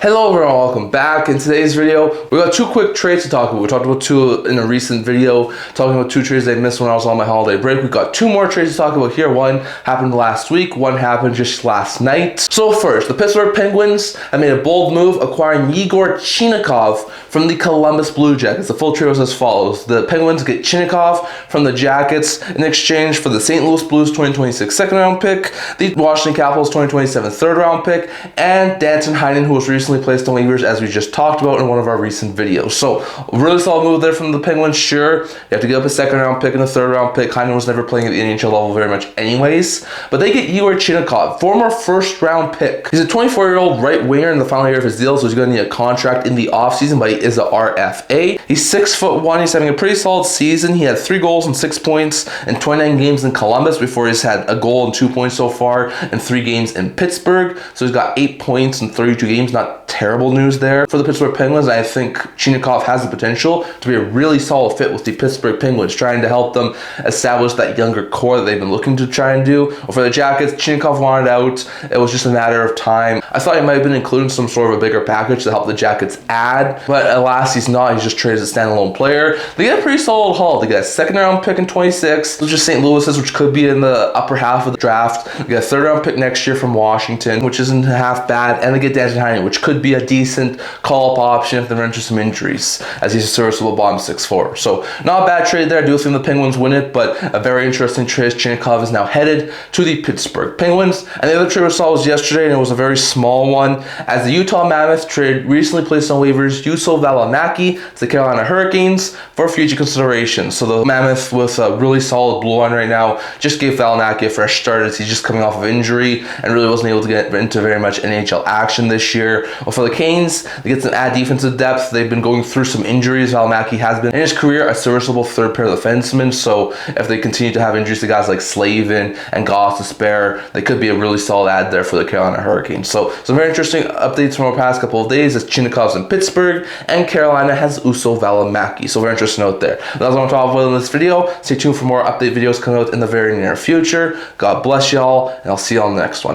Hello everyone, welcome back. In today's video, we got two quick trades to talk about. We talked about two in a recent video, talking about two trades they missed when I was on my holiday break. We got two more trades to talk about here. One happened last week, one happened just last night. So first, the Pittsburgh Penguins have made a bold move acquiring Yegor Chinakov from the Columbus Blue Jackets. The full trade was as follows. The Penguins get Chinakov from the Jackets in exchange for the St. Louis Blues 2026 second round pick, the Washington Capitals 2027 third round pick, and Danton Heinen, who was recently placed on waivers, as we just talked about in one of our recent videos. So a really solid move there from the Penguins. Sure, you have to give up a second round pick and a third round pick. Heinen was never playing at the NHL level very much anyways, but they get Yegor Chinakov, former first round pick. He's a 24-year-old right winger in the final year of his deal, so he's going to need a contract in the offseason, but he is a RFA. He's 6'1", he's having a pretty solid season. He had 3 goals and 6 points in 29 games in Columbus before he's had a goal and 2 points so far in 3 games in Pittsburgh. So he's got 8 points in 32 games. Not terrible news there for the Pittsburgh Penguins. I think Chinakov has the potential to be a really solid fit with the Pittsburgh Penguins, trying to help them establish that younger core that they've been looking to try and do. But for the Jackets, Chinakov wanted out. It was just a matter of time. I thought he might have been including some sort of a bigger package to help the Jackets add, but alas, he's not. He's just traded as a standalone player. They get a pretty solid haul. They get a second round pick in 26, which is St. Louis's, which could be in the upper half of the draft. They get a third round pick next year from Washington, which isn't half bad, and they get Danton Heinen, which could be a decent call-up option if they run into some injuries, as he's a serviceable bottom 6'4". So not a bad trade there. I do think the Penguins win it, but a very interesting trade. Chinakov is now headed to the Pittsburgh Penguins. And the other trade we saw was yesterday, and it was a very small one, as the Utah Mammoth trade recently placed on waivers Valimaki to the Carolina Hurricanes for future consideration. So the Mammoth, with a really solid blue line right now, just gave Valimaki a fresh start, as he's just coming off of injury and really wasn't able to get into very much NHL action this year. Well, for the Canes, they get some add defensive depth. They've been going through some injuries. Valimaki has been in his career a serviceable third pair defenseman, so if they continue to have injuries to guys like Slavin and Goss to spare, they could be a really solid add there for the Carolina Hurricanes. So some very interesting updates from our past couple of days, as Chinakov's in Pittsburgh and Carolina has Valimaki. So very interesting note there. That's what I'm talking about in this video. Stay tuned for more update videos coming out in the very near future. God bless y'all, and I'll see y'all in the next one.